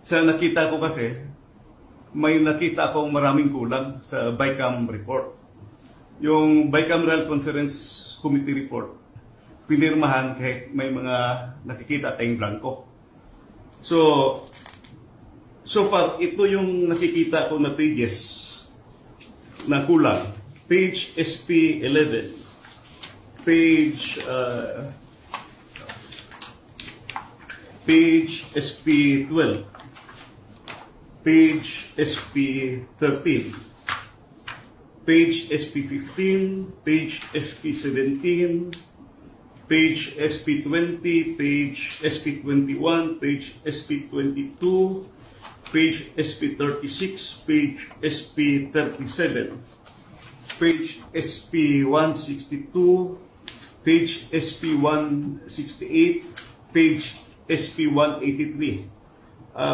Sa nakita ko kasi, may nakita akong maraming kulang sa BICAM report. Yung Bicameral Conference Committee report, pinirmahan kahit may mga nakikita tayong blanco. So far, ito yung nakikita ko na pages na kulang. Page SP11, page SP12, page SP13, page SP15, page SP17, page SP20, page SP21, page SP22, page SP36, page SP37, page SP162, page SP168, page SP183.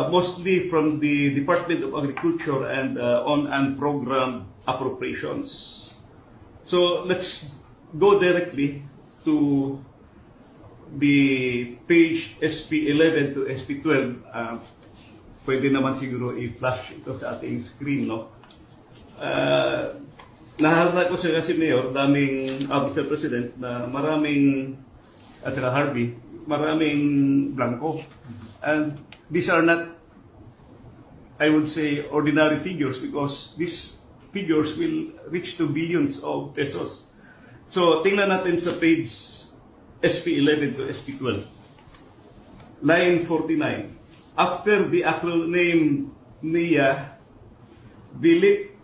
Mostly from the Department of Agriculture and on unprogrammed appropriations. So let's go directly to the page SP11 to SP12. Pwede naman siguro i-flash ito sa ating screen, no? Nahalata ko siya kasi Mayor, Mr. President, na maraming, at saka Harvey, maraming blanco. And these are not, I would say, ordinary figures because these figures will reach to billions of pesos. So, tingnan natin sa page SP11 to SP12. Line 49. After the acronym NIA, delete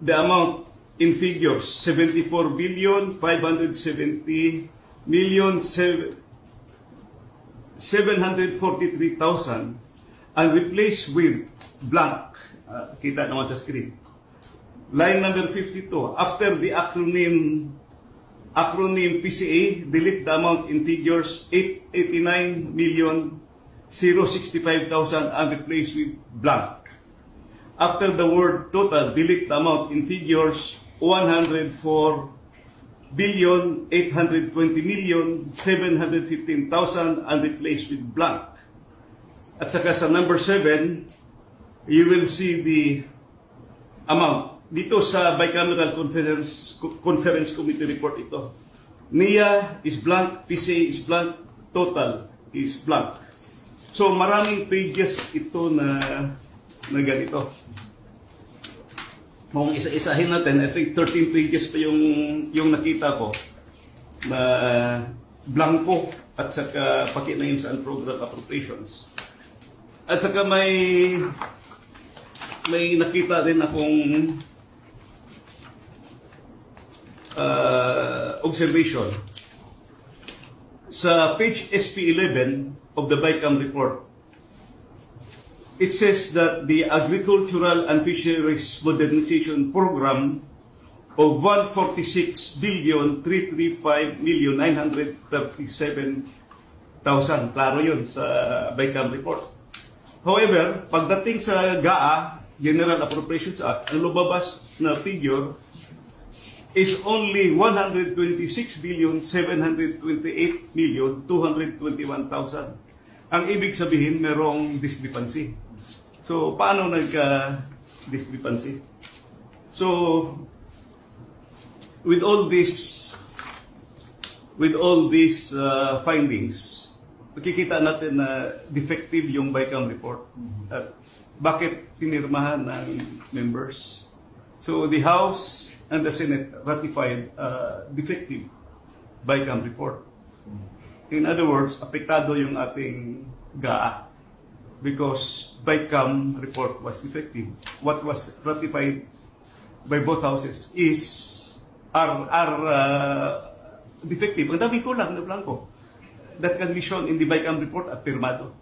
the amount in figures 74 billion 570 million 743,000 and replace with blank. Kita naman sa screen. Line number 52. After the acronym PCA, delete the amount in figures 889 million 065,000 and replace with blank. After the word total, delete the amount in figures 104 billion 820 million 715,000 and replace with blank. At saka sa number 7, you will see the amount. Dito sa Bicameral Conference Committee report ito. NIA is blank, PCA is blank, total is blank. So maraming pages ito na ganito. Kung isa-isahin natin, I think 13 pages pa yung nakita ko na blanco at saka pati na yun sa unprogrammed appropriations. At saka may nakita din akong observation. Sa page SP11 of the BICAM report, it says that the Agricultural and Fisheries Modernization Program of 146 billion 335 million 937,000. Klaro yun sa BICAM report. However, pagdating sa GAA, General Appropriations Act, ang lumabas na figure is only 126 billion 728 million 221,000. Ang ibig sabihin, merong discrepancy. So, paano nagka-discrepancy? So, with all these findings, makikita natin na defective yung BICAM report. At bakit pinirmahan ng members? So, the House and the Senate ratified defective BICAM report. In other words, apektado yung ating GAA because BICAM report was defective. What was ratified by both houses are defective. Ang dami kulang na blanco. That can be shown in the BICAM report at pirmado.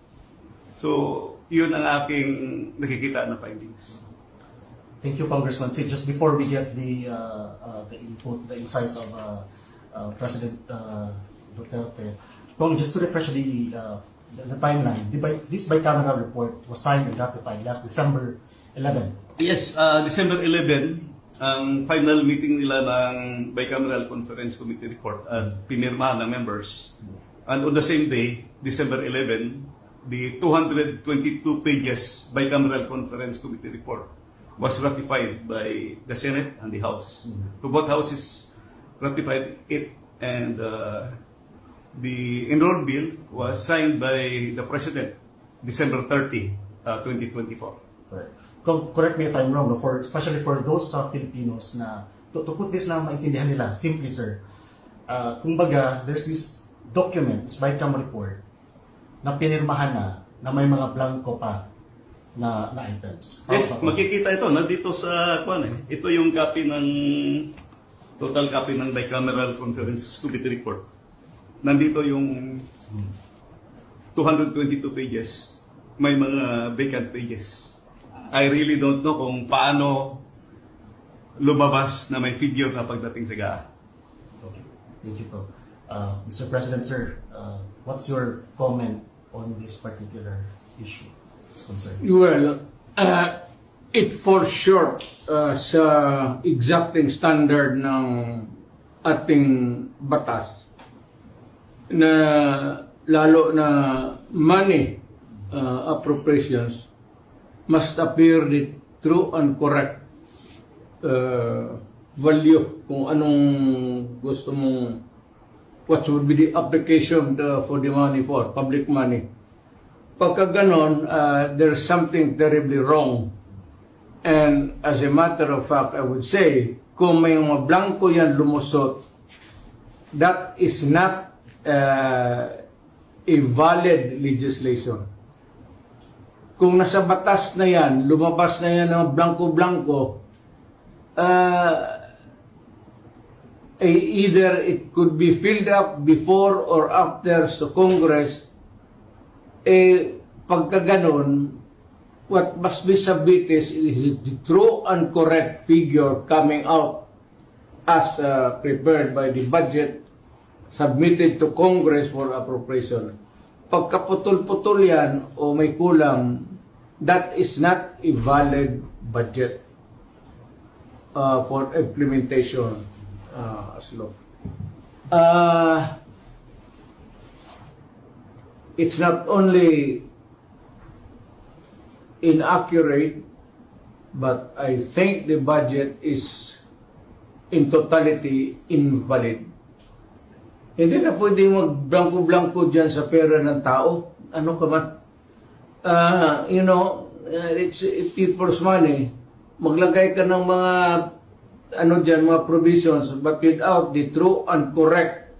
So, yun ang aking nakikita na findings. Thank you, Congressman Sid. Just before we get the input, the insights of President Duterte, just to refresh the timeline, this bicameral report was signed and ratified last December 11. Yes, December 11, ang final meeting nila ng Bicameral Conference Committee report at pinirmahan ng members. And on the same day, December 11, the 222 pages bicameral conference committee report was ratified by the Senate and the House. So both houses ratified it, and the enrolled bill was signed by the President December 30, 2024. Correct. Correct me if I'm wrong, no, for, especially for those Filipinos na, to put this na maintindihan nila, simply sir, kumbaga, there's this document, this BICAM report, na pinirmahan na may mga blanco pa na items. Yes, makikita ito, nandito sa kwan eh. Ito yung copy ng, total copy ng bicameral conference committee report. Nandito yung 222 pages. May mga vacant pages. I really don't know kung paano lumabas na may figure na pagdating sa GAA. Okay. Thank you po. Mr. President, sir, what's your comment on this particular issue? It's concerned. Well, it falls short sa exacting standard ng ating batas na lalo na money appropriations must appear the true and correct value kung anong gusto mong what would be the application for the money for public money. Pagka ganon, there's something terribly wrong. And as a matter of fact, I would say, kung may mga blanco yan lumusot, that is not a valid legislation. Kung nasa batas na yan, lumabas na yan ng blanco-blanco, either it could be filled up before or after sa Congress, pagka ganon, what must be submitted is the true and correct figure coming out as prepared by the budget submitted to Congress for appropriation. Pagkaputol-putol yan o may kulang, that is not a valid budget for implementation as law. It's not only inaccurate, but I think the budget is in totality invalid. Hindi na pwede mag-blanco-blanco dyan sa pera ng tao. Ano ka man? It's people's money. Maglagay ka ng mga mga provisions, but without the true and correct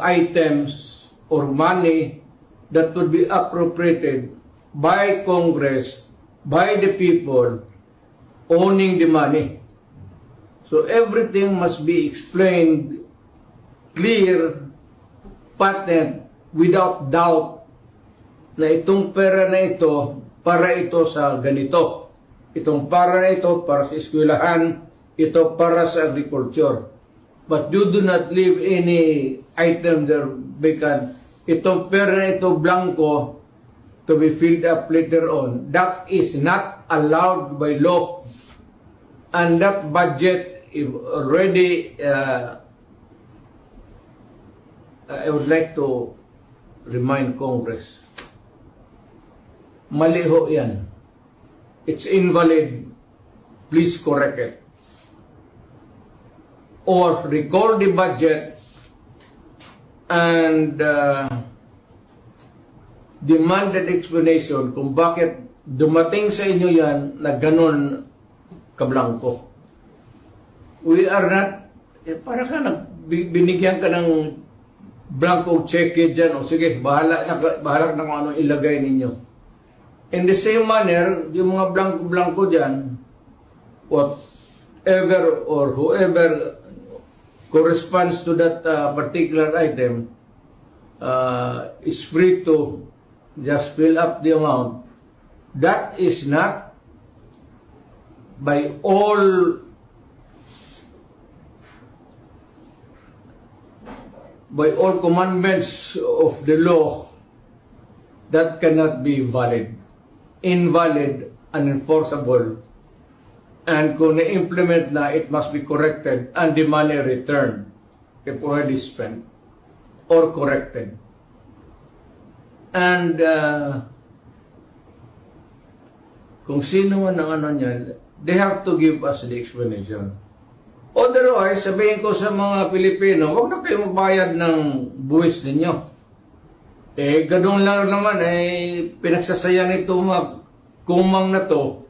items or money that would be appropriated by Congress, by the people owning the money. So everything must be explained clear, patent, without doubt na itong pera na ito para ito sa ganito. Itong para na ito para sa eskwelahan, ito para sa agriculture. But you do not leave any item there vacant. Itong pera na ito blanco to be filled up later on. That is not allowed by law. And that budget is already I would like to remind Congress, mali ho yan. It's invalid. Please correct it. Or recall the budget and demand an explanation kung bakit dumating sa inyo yan na ganun kablangko. We are not, para ka binigyan ka ng blanco check dyan, o sige, bahala na kung ano ilagay ninyo. In the same manner, yung mga blanco-blanco dyan, whatever or whoever corresponds to that particular item is free to just fill up the amount. That is not by all commandments of the law, that cannot be valid, invalid, unenforceable, and kung na-implement na, it must be corrected and the money returned if already spent or corrected. And kung sino man ang ano niyan, they have to give us the explanation. Otherwise, sabihin ko sa mga Pilipino, huwag na kayo magbayad ng buwis ninyo. Ganun lang naman, pinagsasayan ito mga kumang na to,